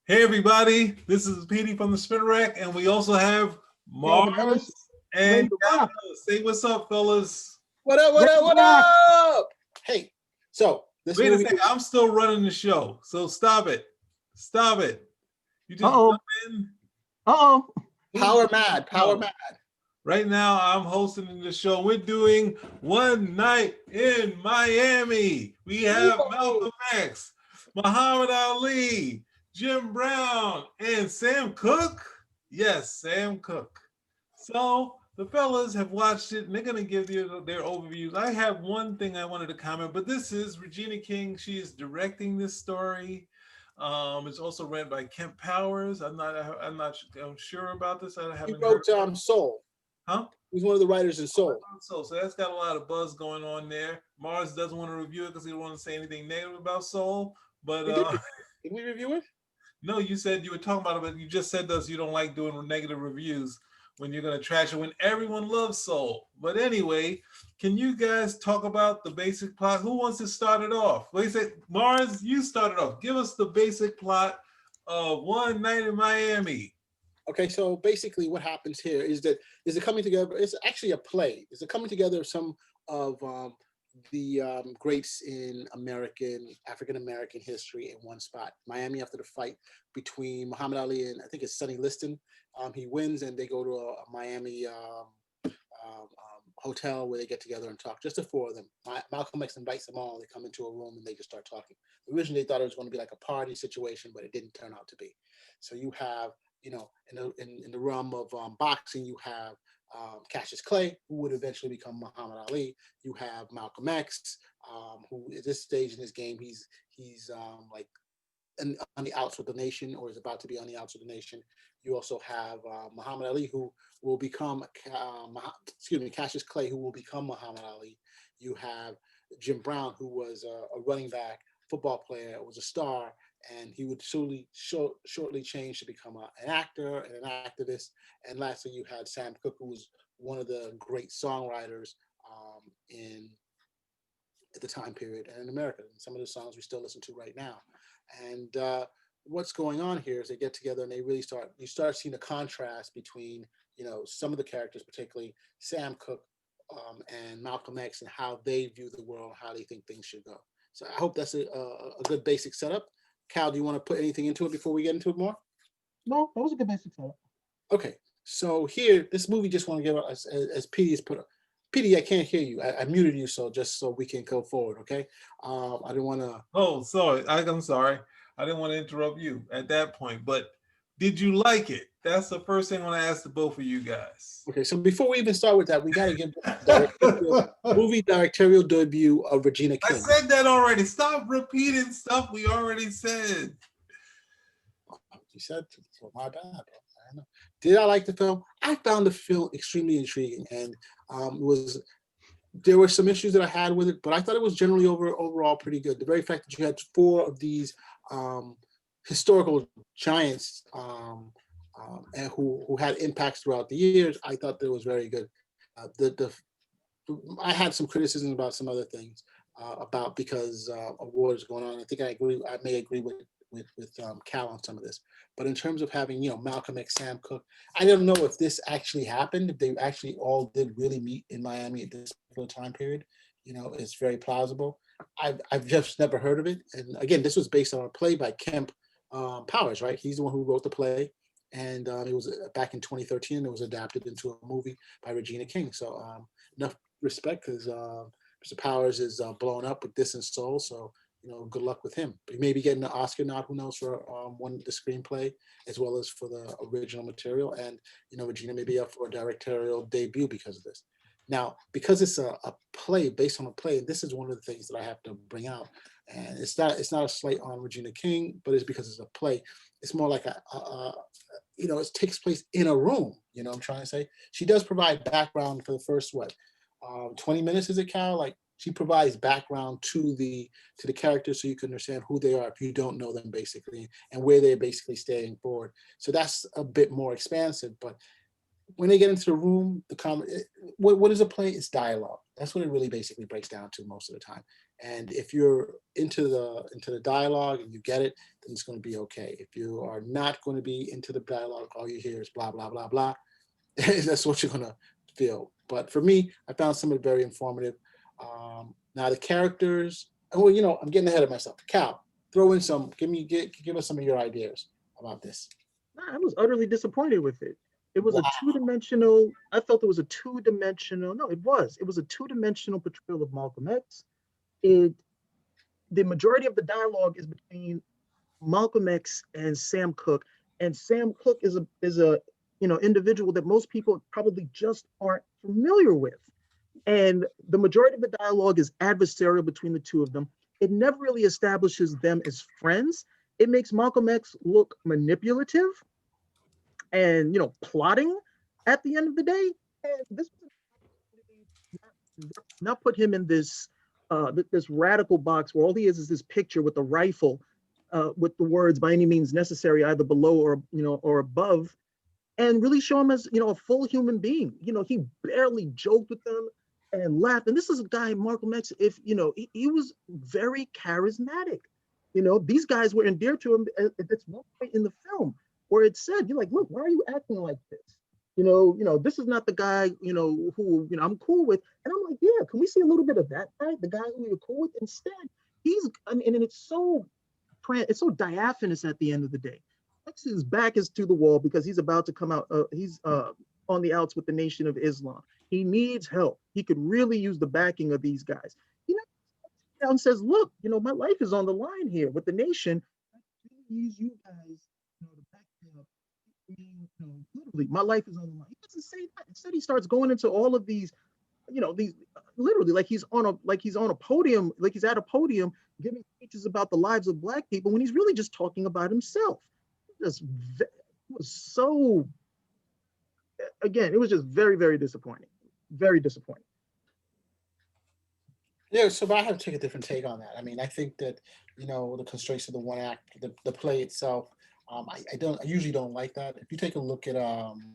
Hey everybody, this is Petey from the Spin Rack, and we also have Calvin Ellis, Mars and ready to Calvin rock. Ellis. Say what's up, fellas. What up? What Ready up? to What rock. up? Hey, so this Wait a movie. second, I'm still running the show, so stop it. Stop it. You just Uh-oh. jump in. Uh-oh. Power mad. Power No. mad. Right now, I'm hosting the show. We're doing One Night in Miami. We have Whoa. Malcolm X, Muhammad Ali, Jim Brown, and Sam Cooke. Yes, Sam Cooke. So the fellas have watched it and they're going to give you their overviews. I have one thing I wanted to comment, but this is Regina King. She is directing this story. It's also read by Kemp Powers. I'm sure about this. I He haven't wrote heard. Soul. Huh? He's one of the writers in Soul. So that's got a lot of buzz going on there. Mars doesn't want to review it because he don't want to say anything negative about Soul. But Did we review it? no, you said you were talking about it, but you just said to us you don't like doing negative reviews when you're going to trash it when everyone loves Soul. But anyway, can you guys talk about the basic plot? Who wants to start it off? Wait a second, Mars, you start it off. Give us the basic plot of One Night in Miami. Okay, so basically what happens here is that there's a coming together. It's actually a play. It's a coming together of some of the greats in African American history in one spot. Miami, after the fight between Muhammad Ali and I think it's Sonny Liston, he wins and they go to a Miami hotel where they get together and talk. Just the four of them. Malcolm X invites them all. They come into a room and they just start talking. Originally, they thought it was going to be like a party situation, but it didn't turn out to be. So you have, in the realm of boxing, you have Cassius Clay, who would eventually become Muhammad Ali. You have Malcolm X, who at this stage in his game, he's like on the outs with the nation, or is about to be on the outs with the nation. You also have Muhammad Ali, who will become, Cassius Clay, who will become Muhammad Ali. You have Jim Brown, who was a running back, football player, was a star, and he would shortly change to become an actor and an activist. And lastly, you had Sam Cooke, who was one of the great songwriters in at the time period and in America. And some of the songs we still listen to right now. And what's going on here is they get together and you start seeing a contrast between, some of the characters, particularly Sam Cooke and Malcolm X, and how they view the world, how they think things should go. So I hope that's a good basic setup. Cal, do you want to put anything into it before we get into it more? No, that was a good basic setup. Okay, so here, this movie just want to give us, as Petey has put up. Petey, I can't hear you. I muted you, so just so we can go forward, okay? I didn't want to. Oh, sorry. I'm sorry. I didn't want to interrupt you at that point, but did you like it? That's the first thing I want to ask the both of you guys. Okay, so before we even start with that, we got to give movie directorial debut of Regina King. I said that already. Stop repeating stuff we already said. You said, well, my bad, bro. I don't know. Did I like the film? I found the film extremely intriguing, and there were some issues that I had with it, but I thought it was generally overall pretty good. The very fact that you had four of these historical giants and who had impacts throughout the years, I thought that was very good. I had some criticism about some other things because of what is going on. I think I may agree with Cal on some of this, but in terms of having Malcolm X, Sam Cooke, I don't know if this actually happened, if they actually all did really meet in Miami at this particular time period. It's very plausible. I've just never heard of it, and again, this was based on a play by Kemp Powers, right? He's the one who wrote the play, and it was back in 2013. It was adapted into a movie by Regina King. So enough respect, because Mr. Powers is blown up with this and Soul, so good luck with him. He may be getting an Oscar nod, who knows, for the screenplay as well as for the original material. And Regina may be up for a directorial debut because of this. Now, because it's a play based on a play, and this is one of the things that I have to bring out. And it's not a slight on Regina King, but it's because it's a play. It's more like it takes place in a room. I'm trying to say. She does provide background for the first 20 minutes, is it, Cal? Like, she provides background to the characters so you can understand who they are if you don't know them, basically, and where they're basically staying forward. So that's a bit more expansive. But when they get into the room, what is a play? It's dialogue. That's what it really basically breaks down to most of the time. And if you're into the dialogue and you get it, then it's going to be okay. If you are not going to be into the dialogue, all you hear is blah, blah, blah, blah, that's what you're going to feel. But for me, I found some of it very informative. Now the characters, well, I'm getting ahead of myself. Cal, throw in some, give us some of your ideas about this. I was utterly disappointed with it. It was Wow. a two-dimensional. I felt it was a two-dimensional. No, it was. It was a two-dimensional portrayal of Malcolm X. The majority of the dialogue is between Malcolm X and Sam Cooke, and Sam Cooke is a individual that most people probably just aren't familiar with. And the majority of the dialogue is adversarial between the two of them. It never really establishes them as friends. It makes Malcolm X look manipulative and plotting at the end of the day. And this not put him in this this radical box where all he is this picture with a rifle with the words "by any means necessary," either below or above, and really show him as a full human being. He barely joked with them and laughed. And this is a guy, Malcolm X. If he was very charismatic. These guys were endeared to him. That's one point in the film where it said, "You're like, look, why are you acting like this? This is not the guy, who I'm cool with." And I'm like, yeah, can we see a little bit of that guy, the guy who you're cool with? Instead, and it's so diaphanous at the end of the day. X's back is to the wall because he's about to come out. He's on the outs with the Nation of Islam. He needs help. He could really use the backing of these guys. And says, look, my life is on the line here with the nation. I really use you guys, to back me up. Literally, my life is on the line. He doesn't say that. Instead, he starts going into all of these, these literally like he's on a podium, like he's at a podium giving speeches about the lives of Black people when he's really just talking about himself. It was so. Again, it was just very, very disappointing. Very disappointing. Yeah, so but I have to take a different take on that. I mean, I think that the constraints of the one act, the play itself. I usually don't like that. If you take a look at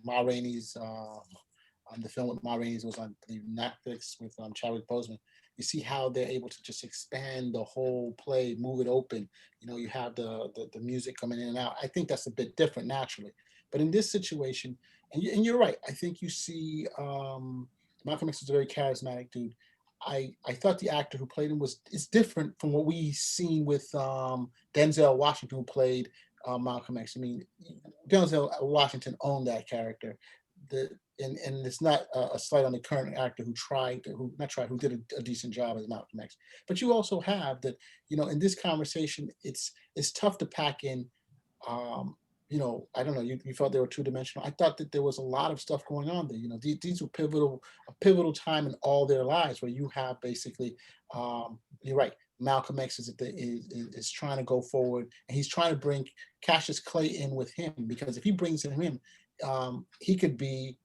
Ma Rainey's the film with Ma Rainey's was on the Netflix with Chadwick Boseman. You see how they're able to just expand the whole play, move it open. You have the music coming in and out. I think that's a bit different naturally. But in this situation, and you're right. I think you see Malcolm X is a very charismatic dude. I thought the actor who played him is different from what we seen with Denzel Washington, who played Malcolm X. I mean, Denzel Washington owned that character. And it's not a slight on the current actor who did a decent job as Malcolm X. But you also have that, in this conversation, it's tough to pack in. I don't know. You felt they were two-dimensional. I thought that there was a lot of stuff going on there. These were a pivotal time in all their lives where you have basically, you're right. Malcolm X is trying to go forward, and he's trying to bring Cassius Clay in with him, because if he brings him in, he could be,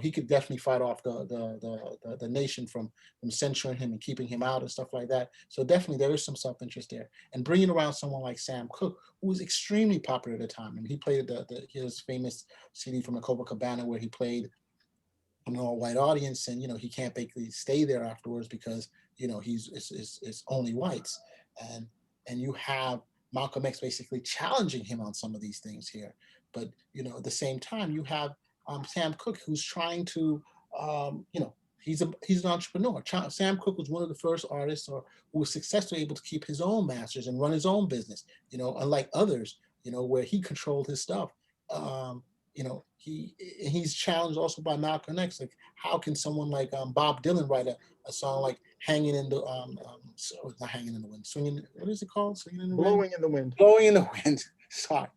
he could definitely fight off the nation from censoring him and keeping him out and stuff like that. So definitely there is some self-interest there. And bringing around someone like Sam Cooke, who was extremely popular at the time. I mean, he played his famous CD from the Copacabana where he played an all-white audience, and he can't basically stay there afterwards because it's only whites, and you have Malcolm X basically challenging him on some of these things here. But at the same time, you have Sam Cooke, who's trying to, he's an entrepreneur. Sam Cooke was one of the first artists who was successfully able to keep his own masters and run his own business. Unlike others, where he controlled his stuff. He's challenged also by Malcolm X. Like, how can someone like Bob Dylan write a song like "Hanging in the not hanging in the wind, swinging"? What is it called? Swinging in the Blowing wind. in the wind. Blowing in the wind. Sorry,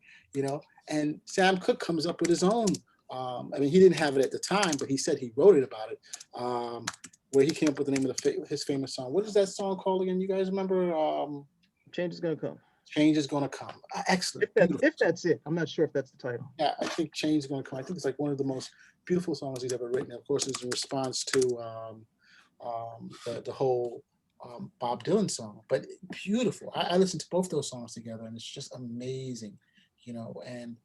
And Sam Cooke comes up with his own. I mean, he didn't have it at the time, but he said he wrote it about it. Where he came up with the name of his famous song. What is that song called again? You guys remember? Change is gonna come. Change is gonna come. Excellent. If that's it, I'm not sure if that's the title. Yeah, I think Change is gonna come. I think it's like one of the most beautiful songs he's ever written. Of course, it's in response to the whole Bob Dylan song, but beautiful. I listened to both those songs together, and it's just amazing, And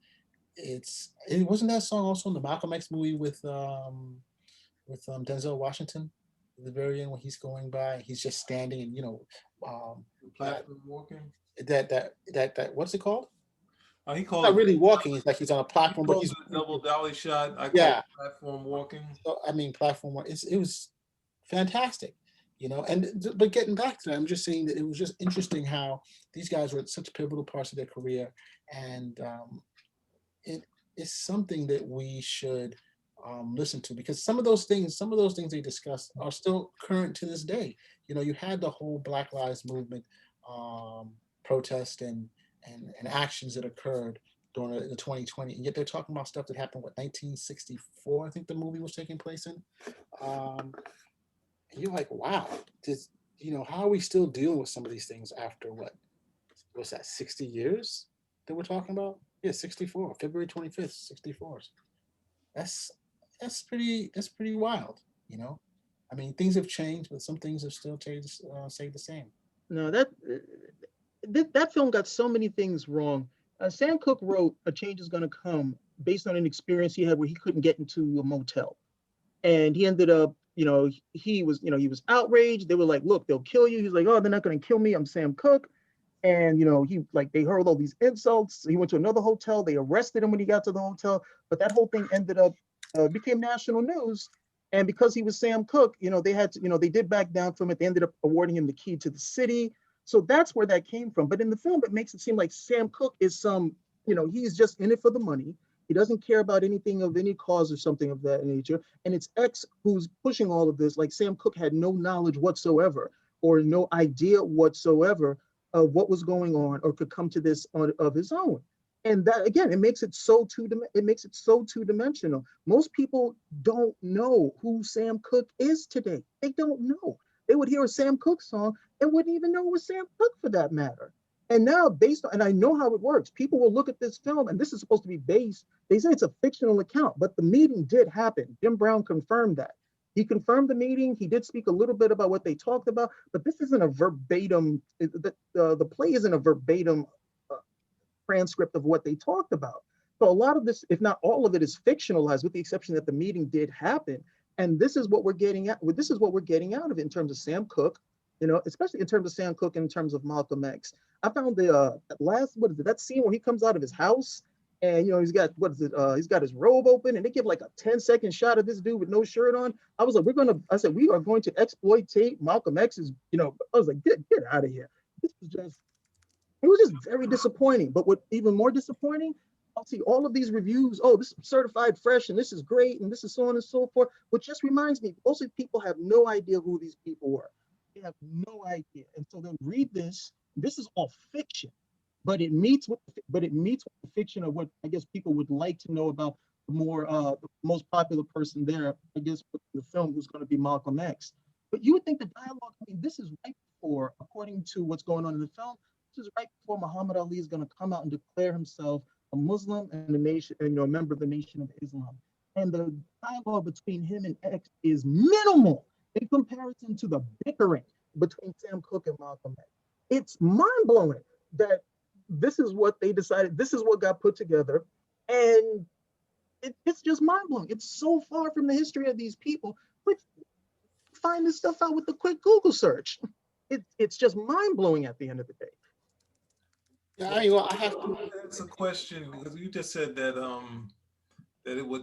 it wasn't that song also in the Malcolm X movie with Denzel Washington. At the very end, when he's going by, he's just standing and the platinum walking. that what's it called? He It's called not it. really walking. It's like he's on a He platform, but called he's it a double dolly shot. I call yeah. it platform walking. So, I mean, platform. It was fantastic, And but getting back to that, I'm just saying that it was just interesting how these guys were at such pivotal parts of their career, and it is something that we should listen to, because some of those things they discussed are still current to this day. You had the whole Black Lives Movement protest and actions that occurred during the 2020, and yet they're talking about stuff that happened, 1964, I think the movie was taking place in. And you're like, wow, how are we still dealing with some of these things after what's that, 60 years that we're talking about? Yeah, 64, February 25th, 64. That's pretty wild, I mean, things have changed, but some things have still stayed the same. No, that film got so many things wrong. Sam Cooke wrote "A Change Is Gonna Come" based on an experience he had where he couldn't get into a motel, and he ended up, he was outraged. They were like, "Look, they'll kill you." He's like, "Oh, they're not gonna kill me. I'm Sam Cooke." And they hurled all these insults. He went to another hotel. They arrested him when he got to the hotel. But that whole thing ended up became national news. And because he was Sam Cooke, they had to, they did back down from it. They ended up awarding him the key to the city. So that's where that came from. But in the film, it makes it seem like Sam Cooke is he's just in it for the money. He doesn't care about anything of any cause or something of that nature. And it's X who's pushing all of this. Like Sam Cooke had no knowledge whatsoever or no idea whatsoever of what was going on or could come to this of his own. And that, again, it makes it so two-dimensional. Most people don't know who Sam Cooke is today. They don't know. They would hear a Sam Cooke song and wouldn't even know it was Sam Cooke for that matter. And now, and I know how it works, people will look at this film, and this is supposed to be based, they say it's a fictional account, but the meeting did happen. Jim Brown confirmed that. He confirmed the meeting. He did speak a little bit about what they talked about, but this isn't a verbatim, the play isn't a verbatim transcript of what they talked about. So a lot of this, if not all of it, is fictionalized, with the exception that the meeting did happen. And this is what we're getting at. This is what we're getting out of it in terms of Sam Cooke, especially in terms of Sam Cooke, in terms of Malcolm X. I found that scene where he comes out of his house and he's got he's got his robe open, and they give like a 10-second shot of this dude with no shirt on. I was like, we are going to exploitate Malcolm X's, I was like, get out of here. It was just very disappointing. But what even more disappointing, I'll see all of these reviews. Oh, this is certified fresh, and this is great, and this is so on and so forth. Which just reminds me, most people have no idea who these people were. They have no idea, and so they'll read this. This is all fiction, but it meets with the fiction of what I guess people would like to know about the most popular person there. I guess with the film, who's going to be Malcolm X. But you would think the dialogue. I mean, this is right before, according to what's going on in the film, this is right before Muhammad Ali is going to come out and declare himself a Muslim and a member of the Nation of Islam. And the dialogue between him and X is minimal in comparison to the bickering between Sam Cooke and Malcolm X. It's mind-blowing that this is what they decided, this is what got put together, and it's just mind-blowing. It's so far from the history of these people, but find this stuff out with a quick Google search. It's just mind-blowing at the end of the day. Yeah, I have to. That's a question, because you just said that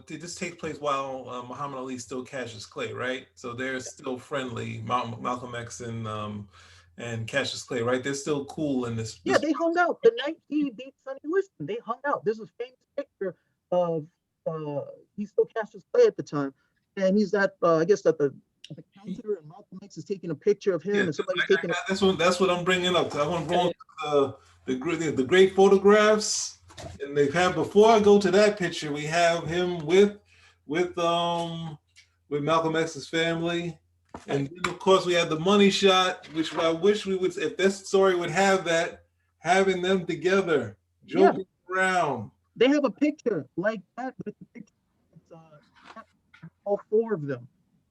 this takes place while Muhammad Ali still Cassius Clay, right? So they're still friendly, Malcolm X and Cassius Clay, right? They're still cool in this. Yeah, they hung out the night he beat Sonny Liston. They hung out. There's a famous picture of he's still Cassius Clay at the time, and he's at I guess at the counter, and Malcolm X is taking a picture of him, and somebody's taking. That's what I'm bringing up. I want to go to the great photographs, and they've had. Before I go to that picture, we have him with Malcolm X's family. And then, of course, we had the money shot, which I wish we would, if this story would have that, having them together, joking around. They have a picture like that, but the picture, all four of them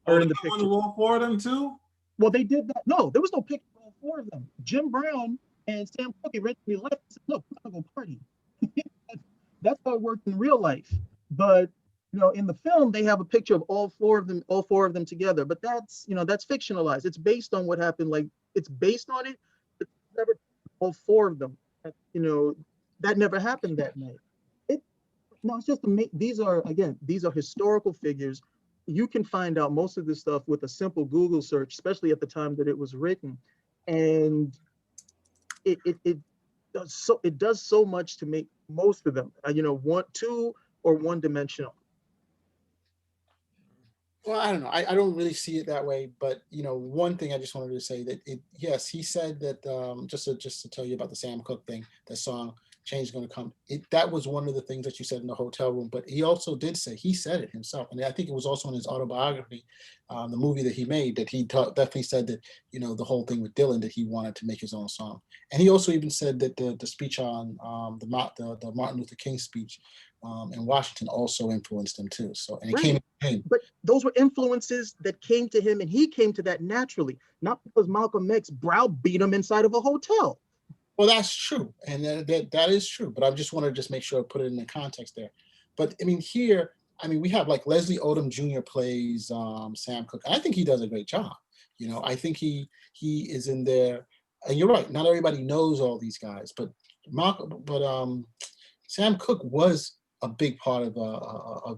are in the picture. All four of them too? Well, they did that. No, there was no picture of all four of them. Jim Brown and Sam Cooke originally left and said, "Look, we're gonna go party." That's how it worked in real life. But in the film, they have a picture of all four of them together. But that's fictionalized. It's based on what happened. Like, it's based on it. It's never all four of them. You know, that never happened that night. It no, it's just these are again, these are historical figures. You can find out most of this stuff with a simple Google search, especially at the time that it was written, and it it does so much to make most of them, you know, two or one dimensional. Well, I don't know. I don't really see it that way, but you know, one thing I just wanted to say that yes, he said that just to tell you about the Sam Cooke thing, that song "Change is Going to Come." That was one of the things that you said in the hotel room, but he also did say he said it himself, and I think it was also in his autobiography, the movie that he made, that he definitely said that, you know, the whole thing with Dylan, that he wanted to make his own song, and he also even said that the speech on the Martin Luther King speech in Washington also influenced him too. So, and it Right. came in. But those were influences that came to him, and he came to that naturally, not because Malcolm X browbeat him inside of a hotel. Well, that's true, and that is true. But I just want to just make sure I put it in the context there. But I mean, here, I mean, we have like Leslie Odom Jr. plays Sam Cooke. I think he does a great job. You know, I think he is in there. And you're right. Not everybody knows all these guys, but Sam Cooke was a big part of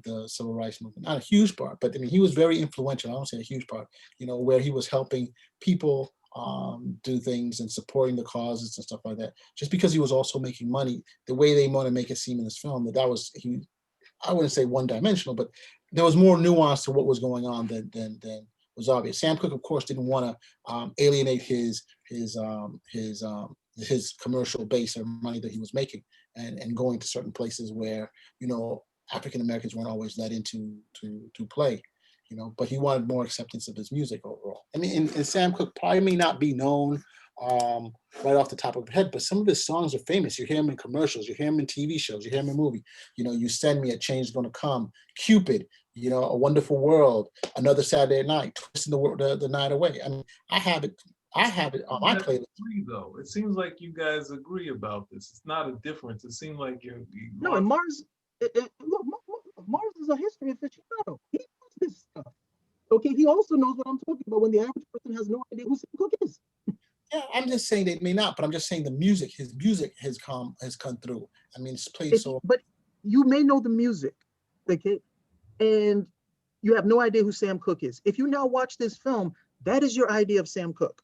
the civil rights movement. Not a huge part, but I mean, he was very influential. I don't say a huge part. You know, where he was helping people do things and supporting the causes and stuff like that. Just because he was also making money, the way they want to make it seem in this film, that was he. I wouldn't say one dimensional, but there was more nuance to what was going on than was obvious. Sam Cooke, of course, didn't want to alienate his commercial base or money that he was making, and going to certain places where, you know, African Americans weren't always let into to play, you know. But he wanted more acceptance of his music overall. I mean, and Sam Cooke probably may not be known right off the top of the head, but some of his songs are famous. You hear him in commercials, you hear him in TV shows, you hear him in movie. You know, You Send Me, A Change Is Gonna Come, Cupid, you know, A Wonderful World, Another Saturday Night, Twisting the Night Away. I mean, I have it on my playlist. Agree, though. It seems like you guys agree about this. It's not a difference. It seems like No, and Mars, look, Mars is a history aficionado. He knows this stuff. Okay, he also knows what I'm talking about when the average person has no idea who Sam Cooke is. Yeah, I'm just saying they may not, but I'm just saying his music has come through. I mean, it's played so. But you may know the music, okay, and you have no idea who Sam Cooke is. If you now watch this film, that is your idea of Sam Cooke.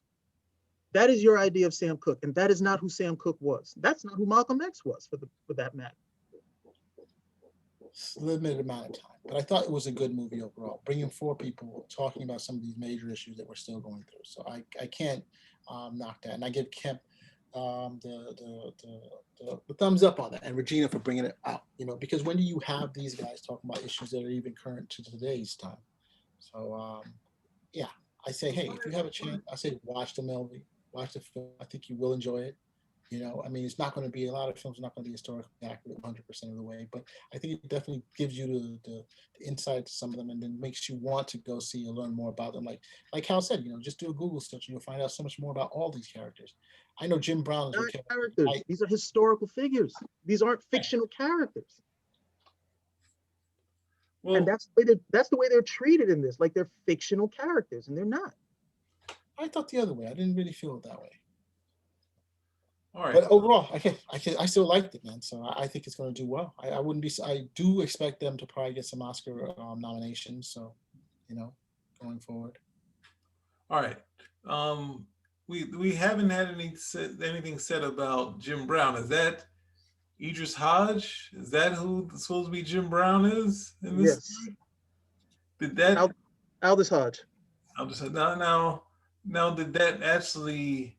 That is your idea of Sam Cooke, and that is not who Sam Cooke was. That's not who Malcolm X was, for that matter. Limited amount of time, but I thought it was a good movie overall. Bringing four people talking about some of these major issues that we're still going through, so I can't knock that, and I give Kemp the thumbs up on that, and Regina for bringing it out. You know, because when do you have these guys talking about issues that are even current to today's time? So yeah, I say, hey, if you have a chance, I say watch the movie, watch the film. I think you will enjoy it. You know, I mean, it's not going to be, a lot of films are not going to be historically accurate 100% of the way, but I think it definitely gives you the insight to some of them, and then makes you want to go see and learn more about them. Like Hal said, you know, just do a Google search and you'll find out so much more about all these characters. I know Jim Brown is Characters. These are historical figures. These aren't fictional characters. Well, and that's the way they're treated in this, like they're fictional characters, and they're not. I thought the other way. I didn't really feel it that way. All right. But overall, I still liked it, man. So I think it's going to do well. I wouldn't be. I do expect them to probably get some Oscar nominations. So, you know, going forward. All right. We haven't had anything said about Jim Brown. Is that Idris Hodge? Is that who supposed to be Jim Brown is in this? Yes. Story? Did that Aldous Hodge? Aldous Hodge. Now, did that actually?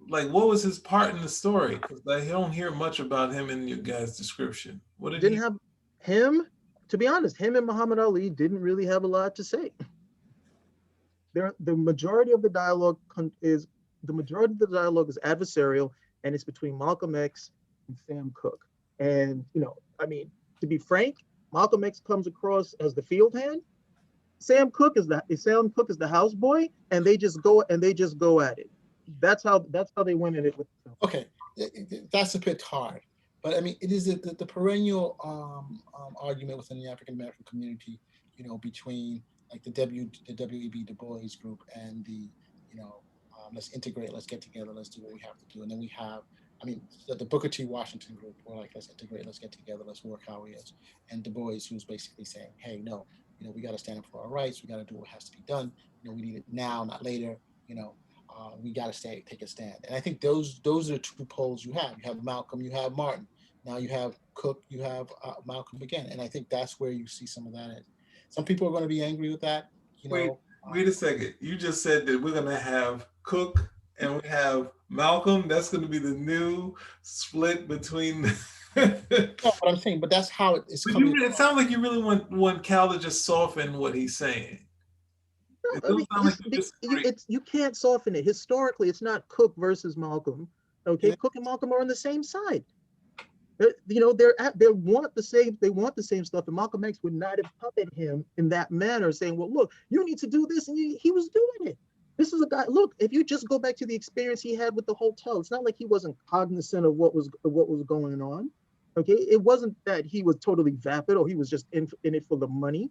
Like, what was his part in the story? Because I don't hear much about him in your guys' description. What didn't have him? To be honest, him and Muhammad Ali didn't really have a lot to say. The majority of the dialogue is adversarial, and it's between Malcolm X and Sam Cooke. And you know, I mean, to be frank, Malcolm X comes across as the field hand. Sam Cooke is the houseboy, and they just go at it. That's how they went at it with the film. Okay, that's a bit hard, but I mean, it is the perennial argument within the African American community, you know, between like the W.E.B. Du Bois group and the, you know, Let's integrate. Let's get together. Let's do what we have to do. And then we have, I mean, the Booker T. Washington group. We're like, let's integrate. Let's get together. Let's work how we is. And Du Bois, who's basically saying, hey, no, we got to stand up for our rights. We got to do what has to be done. We need it now, not later. We got to take a stand. And I think those are the two poles you have. You have Malcolm, you have Martin. Now you have Cook, you have Malcolm again. And I think that's where you see some of that. Some people are going to be angry with that. Wait a second. You just said that we're going to have Cook and we have Malcolm. That's going to be the new split between. No, what I'm saying, but that's how it's coming. It sounds like you really want Cal to just soften what he's saying. You can't soften it. Historically, it's not Cook versus Malcolm. Okay, yeah. Cook and Malcolm are on the same side. They want the same stuff, and Malcolm X would not have puppeted him in that manner, saying, "Well, look, you need to do this," and he was doing it. This is a guy. Look, if you just go back to the experience he had with the hotel, it's not like he wasn't cognizant of what was going on. Okay, it wasn't that he was totally vapid or he was just in it for the money.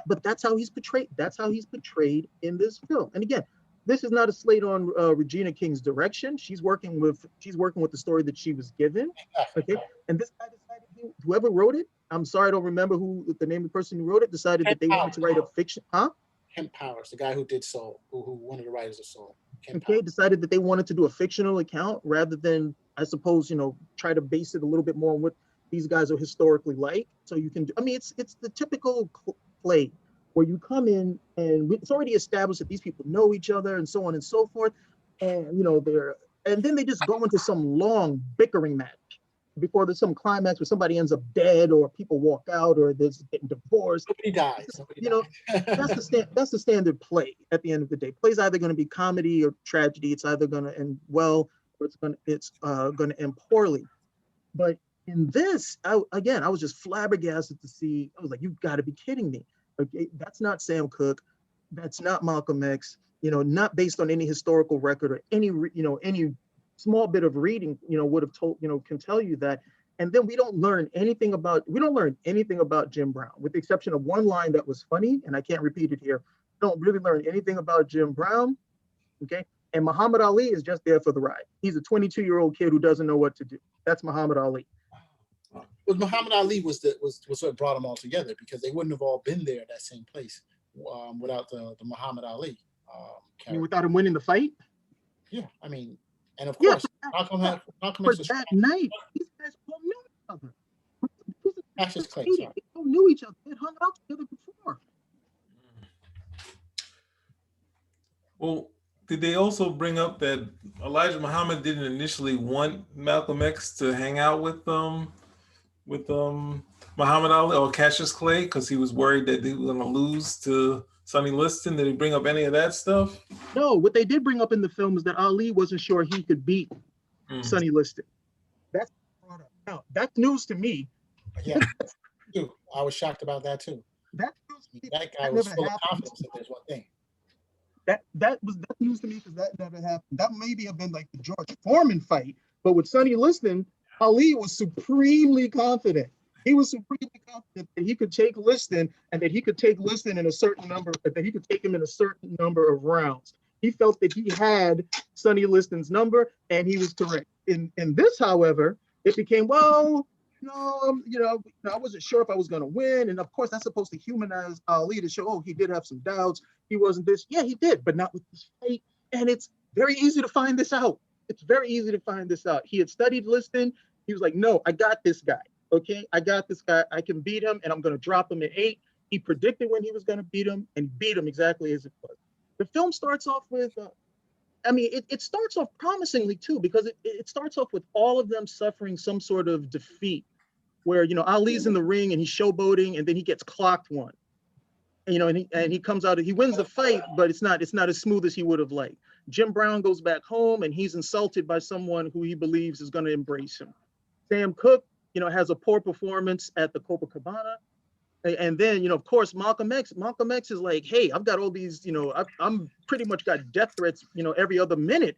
But that's how he's portrayed. That's how he's portrayed in this film. And again, this is not a slate on Regina King's direction. She's working with the story that she was given. Okay, and this guy decided, whoever wrote it, I'm sorry, I don't remember who the name of the person who wrote it, decided that they wanted to write a fiction. Kent Powers, the guy who did Soul, who one of the writers of Soul. Decided that they wanted to do a fictional account rather than, I suppose, try to base it a little bit more on what these guys are historically like. So you can, it's the typical play where you come in and it's already established that these people know each other and so on and so forth, and then they just go into some long bickering match before there's some climax where somebody ends up dead or people walk out or there's getting divorced. Somebody dies. That's the standard play. At the end of the day, play's either going to be comedy or tragedy. It's either going to end well or it's going to end poorly. But in this, I was just flabbergasted to see. I was like, "You've got to be kidding me!" Okay, that's not Sam Cooke, that's not Malcolm X. Not based on any historical record or any small bit of reading. Would have told. Can tell you that. And then we don't learn anything about Jim Brown, with the exception of one line that was funny, and I can't repeat it here. We don't really learn anything about Jim Brown. Okay. And Muhammad Ali is just there for the ride. He's a 22-year-old kid who doesn't know what to do. That's Muhammad Ali. But Muhammad Ali was what brought them all together, because they wouldn't have all been there at that same place without the Muhammad Ali. Without him winning the fight? Yeah, and of course, Malcolm X was that night. These guys all knew each other. Cassius Clay, they all knew each other. They had hung out together before. Well, did they also bring up that Elijah Muhammad didn't initially want Malcolm X to hang out with Muhammad Ali or Cassius Clay because he was worried that they were going to lose to Sonny Liston? Did he bring up any of that stuff? No, what they did bring up in the film is that Ali wasn't sure he could beat Sonny Liston. That's brought up. Now, that's news to me. Yeah, I was shocked about that too. That guy was full of confidence that there's one thing. That's news to me because that never happened. That maybe have been like the George Foreman fight, but with Sonny Liston, Ali was supremely confident. He was supremely confident that he could take Liston and that he could take Liston in a certain number, that he could take him in a certain number of rounds. He felt that he had Sonny Liston's number, and he was correct. In this, however, it became, well, no, I wasn't sure if I was going to win. And of course, that's supposed to humanize Ali to show, he did have some doubts. He wasn't this. Yeah, he did, but not with this fight. And it's very easy to find this out. He had studied Liston. He was like, no, I got this guy. Okay, I got this guy. I can beat him, and I'm going to drop him at 8. He predicted when he was going to beat him, and beat him exactly as it was. The film starts off with, it starts off promisingly too, because it starts off with all of them suffering some sort of defeat, where Ali's in the ring and he's showboating, and then he gets clocked one. And he comes out, he wins the fight, but it's not as smooth as he would have liked. Jim Brown goes back home and he's insulted by someone who he believes is going to embrace him. Sam Cooke, has a poor performance at the Copacabana. And then, of course, Malcolm X is like, hey, I've got all these, I'm pretty much got death threats, every other minute,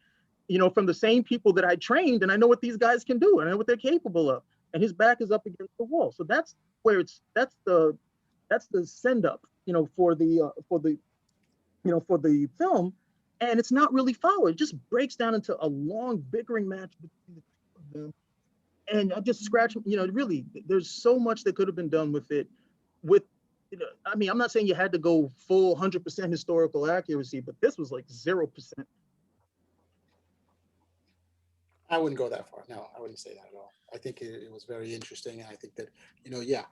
from the same people that I trained, and I know what these guys can do, and I know what they're capable of. And his back is up against the wall. So that's the send up, for the film. and it's not really followed. It just breaks down into a long bickering match between the two of them. And I just scratch, really, there's so much that could have been done with it. With, I mean, I'm not saying you had to go full 100% historical accuracy, but this was like 0%. I wouldn't go that far. No, I wouldn't say that at all. I think it was very interesting, and I think that yeah,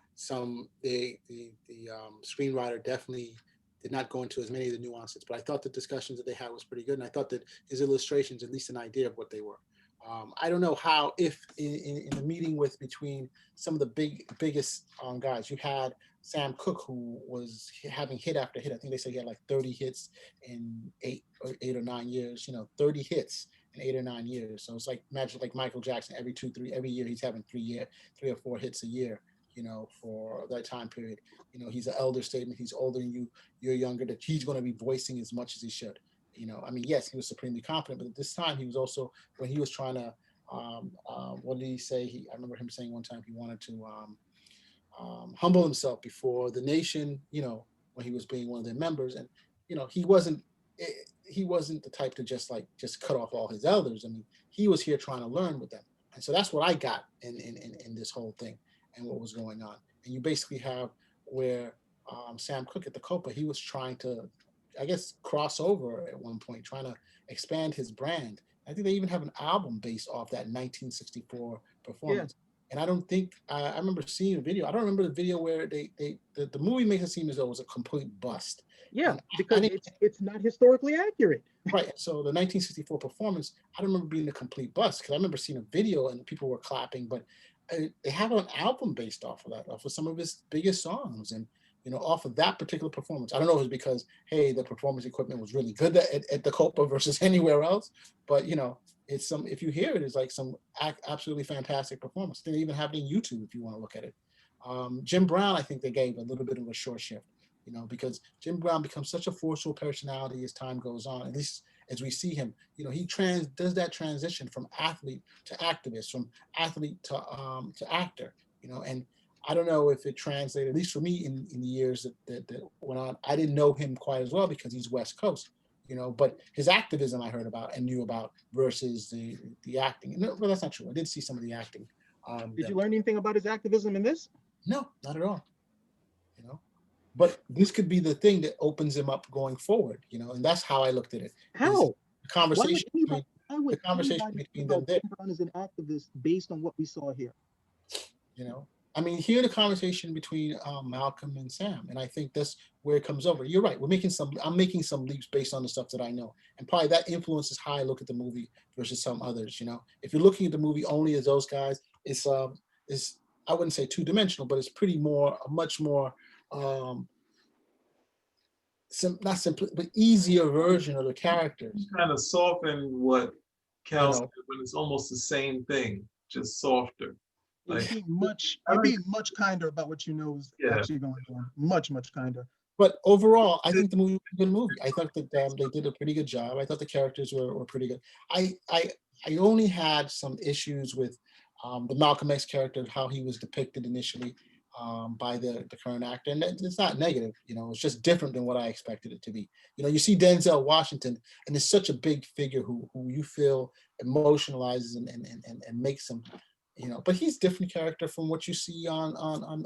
the screenwriter definitely did not go into as many of the nuances, but I thought the discussions that they had was pretty good, and I thought that his illustrations, at least an idea of what they were. I don't know how, if in the meeting with between some of the biggest guys, you had Sam Cooke, who was having hit after hit. I think they said he had like 30 hits in eight or 9 years. 30 hits in 8 or 9 years. So it's like, imagine like Michael Jackson, every year he's having 3 or 4 hits a year. For that time period. He's an elder statesman. He's older than you. You're younger. That he's going to be voicing as much as he should. I mean, yes, he was supremely confident, but at this time he was also, when he was trying to, what did he say? I remember him saying one time he wanted to humble himself before the nation, when he was being one of their members. And, he wasn't the type to just cut off all his elders. I mean, he was here trying to learn with them. And so that's what I got in this whole thing and what was going on. And you basically have where Sam Cooke at the Copa, he was trying to, I guess, cross over at one point, trying to expand his brand. I think they even have an album based off that 1964 performance. Yeah. And I don't think, I remember seeing a video. I don't remember the video where the movie makes it seem as though it was a complete bust. Yeah, because it's not historically accurate. Right. So the 1964 performance, I don't remember being a complete bust, because I remember seeing a video and people were clapping, but they have an album based off of that, off of some of his biggest songs. And off of that particular performance. I don't know if it's because, hey, the performance equipment was really good at the Copa versus anywhere else, but it's if you hear it, it's like some absolutely fantastic performance. They even have it in YouTube if you want to look at it. Jim Brown, I think they gave a little bit of a short shift, because Jim Brown becomes such a forceful personality as time goes on, at least as we see him. He does that transition from athlete to activist, from athlete to actor, and I don't know if it translated, at least for me in the years that went on. I didn't know him quite as well because he's West Coast, but his activism I heard about and knew about versus the acting. No, well, that's not true. I did see some of the acting. Did you learn anything about his activism in this? No, not at all. But this could be the thing that opens him up going forward, and that's how I looked at it. How? The conversation between them there. Brown is an activist based on what we saw here. I mean, hear the conversation between Malcolm and Sam, and I think that's where it comes over. You're right. I'm making some leaps based on the stuff that I know, and probably that influences how I look at the movie versus some others. If you're looking at the movie only as those guys, it's I wouldn't say two-dimensional, but it's much more not simple, but easier version of the characters. Kind of soften what Cal said, but it's almost the same thing, just softer. Like, you're being much kinder about what you know is actually going on. Much kinder. But overall, I think the movie was a good movie. I thought that they did a pretty good job. I thought the characters were pretty good. I only had some issues with the Malcolm X character, how he was depicted initially by the current actor. And it's not negative, it's just different than what I expected it to be. You see Denzel Washington, and it's such a big figure who you feel emotionalizes and makes him, but he's different character from what you see on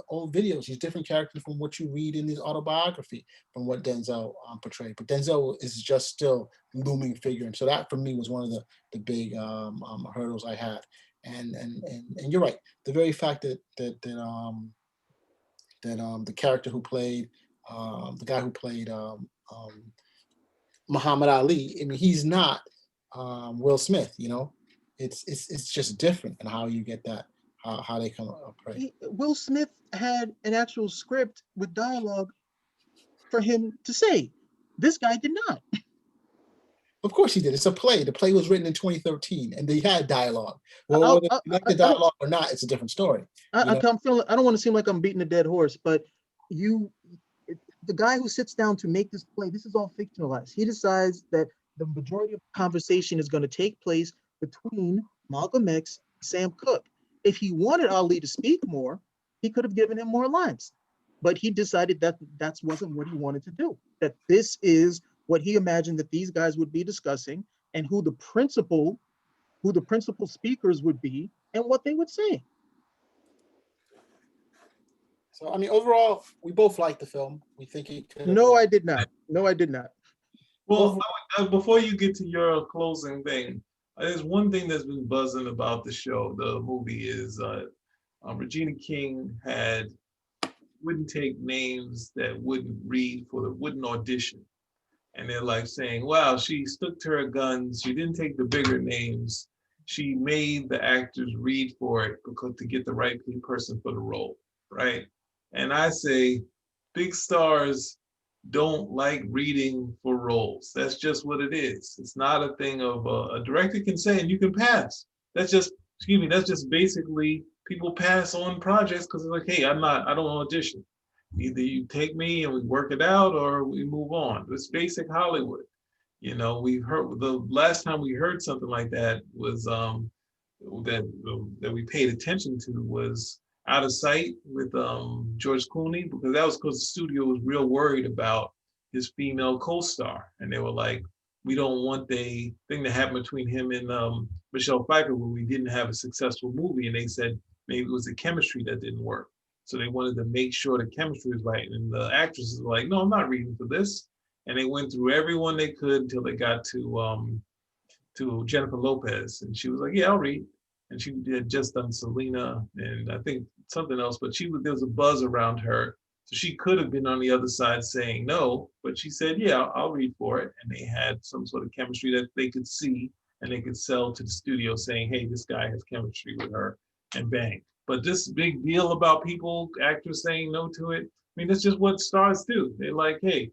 old videos. He's different character from what you read in his autobiography, from what Denzel portrayed. But Denzel is just still looming figure, and so that for me was one of the big hurdles I had. And you're right. The very fact that the character who played the guy who played Muhammad Ali, I mean, he's not Will Smith. It's just different in how you get that, how they come up. Right? Will Smith had an actual script with dialogue for him to say. This guy did not. Of course he did. It's a play. The play was written in 2013, and they had dialogue. Well, whether you like the dialogue or not, it's a different story. I don't want to seem like I'm beating a dead horse, but the guy who sits down to make this play, this is all fictionalized. He decides that the majority of the conversation is going to take place between Malcolm X and Sam Cooke. If he wanted Ali to speak more, he could have given him more lines, but he decided that wasn't what he wanted to do. That this is what he imagined that these guys would be discussing, and who the principal speakers would be, and what they would say. So I mean, overall, we both like the film. We think it could. No, I did not. No, I did not. Well, before you get to your closing thing, there's one thing that's been buzzing about the show, the movie, is Regina King wouldn't take names that wouldn't audition. And they're like saying, wow, she stuck to her guns. She didn't take the bigger names. She made the actors read for it to get the right person for the role, right? And I say, big stars don't like reading for roles. That's just what it is. It's not a thing of a director can say, and you can pass. That's just basically people pass on projects because they're like, hey, I don't audition. Either you take me and we work it out or we move on. It's basic Hollywood. You know, we've heard, the last time we heard something like that was that we paid attention to was Out of Sight with George Clooney, because that was because the studio was real worried about his female co-star. And they were like, we don't want the thing to happen between him and Michelle Pfeiffer when we didn't have a successful movie. And they said maybe it was the chemistry that didn't work. So they wanted to make sure the chemistry was right. And the actresses were like, no, I'm not reading for this. And they went through everyone they could until they got to Jennifer Lopez. And she was like, yeah, I'll read. And she had just done Selena and I think something else, but there was a buzz around her. So she could have been on the other side saying no, but she said, yeah, I'll read for it. And they had some sort of chemistry that they could see and they could sell to the studio saying, hey, this guy has chemistry with her, and bang. But this big deal about actors saying no to it, I mean, that's just what stars do. They're like, hey,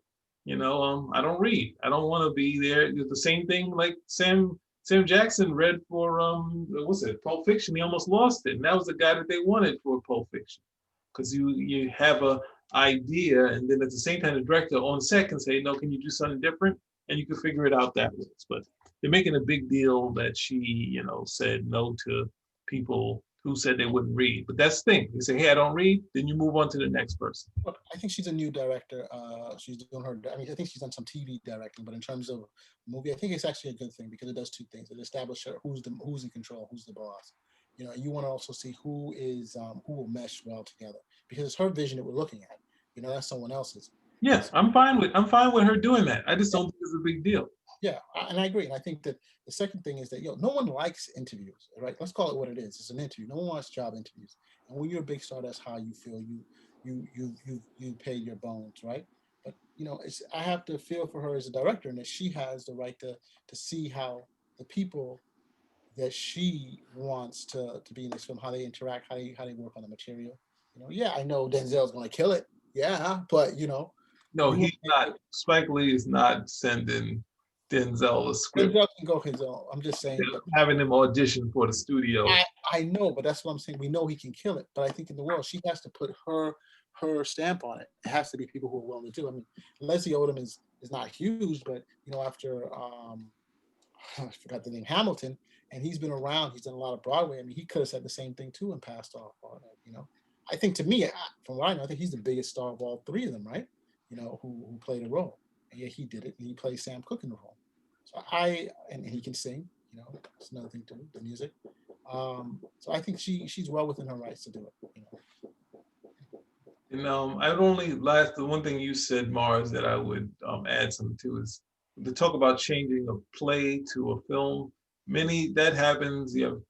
I don't read. I don't want to be there. It's the same thing like Sam Jackson read for Pulp Fiction. He almost lost it, and that was the guy that they wanted for Pulp Fiction, because you have a idea, and then at the same time the director on set can say, no, can you do something different, and you can figure it out that way. But they're making a big deal that she said no to people who said they wouldn't read. But that's the thing. You say, hey, I don't read, then you move on to the next person. Well, I think she's a new director. She's doing I think she's done some TV directing, but in terms of movie, I think it's actually a good thing because it does two things. It establishes who's in control, who's the boss. You want to also see who will mesh well together, because it's her vision that we're looking at. That's someone else's. Yes, I'm fine with her doing that. I just don't think it's a big deal. Yeah, and I agree. And I think that the second thing is that no one likes interviews, right? Let's call it what it is. It's an interview. No one wants job interviews. And when you're a big star, that's how you feel. You pay your bones, right? But I have to feel for her as a director, and that she has the right to see how the people that she wants to be in this film, how they interact, how they work on the material. Yeah, I know Denzel's going to kill it. Yeah, but no, he's not. Spike Lee is not sending Denzel a script. Denzel can go his own. I'm just saying. Having him audition for the studio. I know, but that's what I'm saying. We know he can kill it, but I think in the world she has to put her stamp on it. It has to be people who are willing to do. I mean, Leslie Odom is not huge, but after I forgot the name, Hamilton, and he's been around. He's done a lot of Broadway. I mean, he could have said the same thing too and passed off on it. I think to me, from what I know, I think he's the biggest star of all three of them, right? Who played a role. And yeah, he did it. And he plays Sam Cooke in the role. So and he can sing. It's another thing too, the music. So I think she's well within her rights to do it. The one thing you said, Mars, that I would add something to is to talk about changing a play to a film. That happens. You have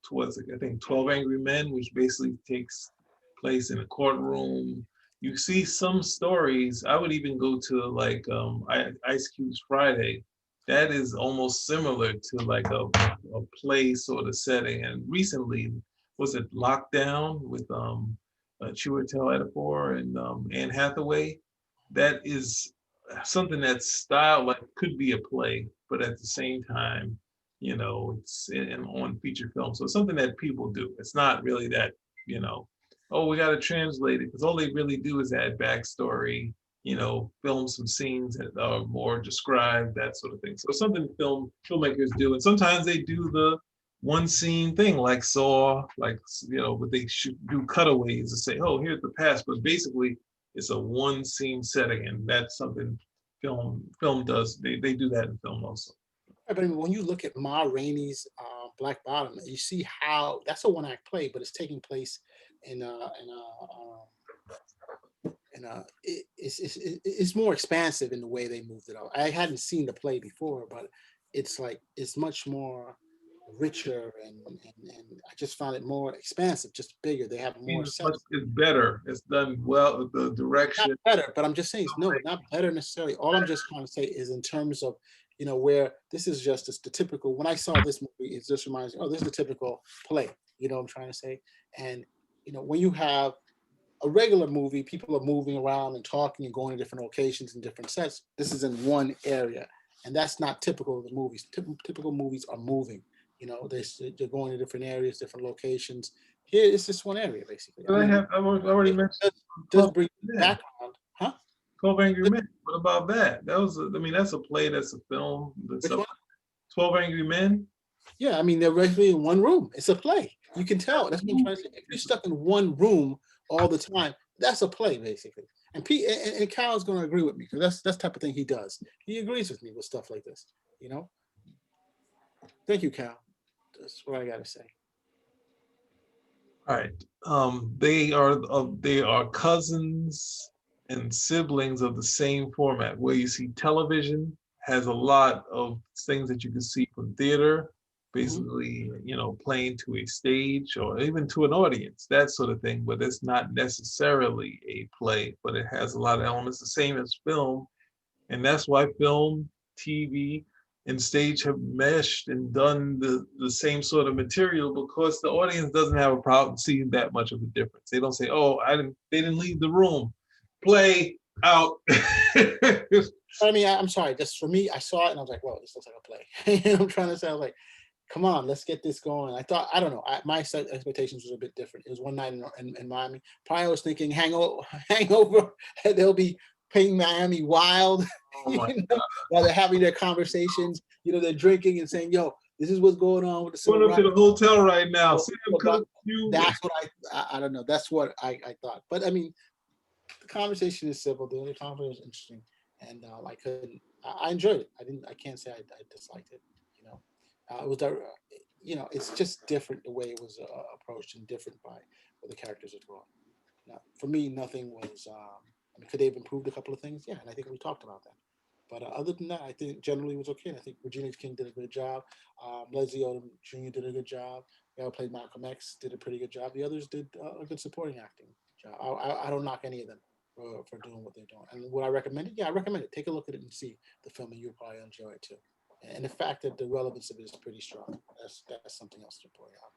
I think 12 Angry Men, which basically takes place in a courtroom. You see some stories. I would even go to like Ice Cube's Friday. That is almost similar to like a play sort of setting. And recently, was it Lockdown with Chiwetel Ejiofor and Anne Hathaway? That is something that's styled like could be a play, but at the same time, it's on feature film. So it's something that people do. It's not really that, oh, we got to translate it, because all they really do is add backstory, film some scenes that are more described, that sort of thing. So something filmmakers do, and sometimes they do the one scene thing like Saw, but they should do cutaways to say, oh, here's the past, but basically it's a one scene setting, and that's something film does. They do that in film also. But I mean, when you look at Ma Rainey's Black Bottom, you see how that's a one-act play, but it's taking place in it's more expansive in the way they moved it out. I hadn't seen the play before, but it's like it's much more richer and I just found it more expansive, just bigger. They have more It's sets. it's better. It's done well. The Not direction. better, but I'm just saying, no, not better necessarily. All I'm just trying to say is in terms of, where this is just the typical, when I saw this movie, it just reminds me, oh, this is the typical play, you know what I'm trying to say? And, when you have a regular movie, people are moving around and talking and going to different locations and different sets. This is in one area. And that's not typical of the movies. Typical movies are moving, they're going to different areas, different locations. Here, it's just one area, basically. But I've already mentioned. Does bring Yeah. background, huh? 12 Angry Men. What about that? That was, that's a play, that's a film. Which one? 12 Angry Men. Yeah, I mean, they're regularly in one room. It's a play. You can tell. That's what I'm trying to say. If you're stuck in one room all the time, that's a play, basically. And and Cal's going to agree with me because that's the type of thing he does. He agrees with me with stuff like this, Thank you, Cal. That's what I got to say. All right. They are cousins and siblings of the same format, where you see television has a lot of things that you can see from theater, basically, playing to a stage or even to an audience, that sort of thing, but it's not necessarily a play, but it has a lot of elements, the same as film. And that's why film, TV, and stage have meshed and done the same sort of material, because the audience doesn't have a problem seeing that much of a difference. They don't say, oh, they didn't leave the room. Play out. I mean, I'm sorry, just for me, I saw it and I was like, well, this looks like a play. I'm trying to say, I was like, come on, let's get this going. I don't know, my expectations was a bit different. It was one night in Miami. Probably I was thinking hangover, and they'll be painting Miami wild. Oh While they're having their conversations, they're drinking and saying, yo, this is what's going on with the Going up to the hotel right now. That's what I don't know. That's what I thought. But I mean, the conversation is civil. The only conversation was interesting, and I enjoyed it. I can't say I disliked it. It was, it's just different the way it was approached and different by where the characters are going. Now, for me, nothing was. Could they have improved a couple of things? Yeah, and I think we talked about that. But other than that, I think generally it was okay. And I think Regina King did a good job. Leslie Odom Jr. did a good job. The other played Malcolm X, did a pretty good job. The others did a good supporting acting job. I don't knock any of them for doing what they're doing. And would I recommend it? Yeah, I recommend it. Take a look at it and see the film, and you'll probably enjoy it too. And the fact that the relevance of it is pretty strong. That's something else to point out.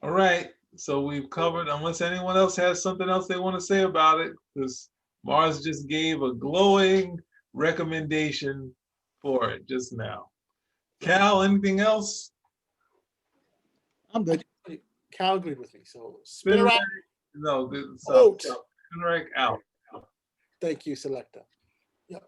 All right. So we've covered, unless anyone else has something else they want to say about it, because Mars just gave a glowing recommendation for it just now. Cal, anything else? I'm good. Cal agreed with me. So spin around. No, Out. Spinrag out. Thank you, Selecta. Yeah.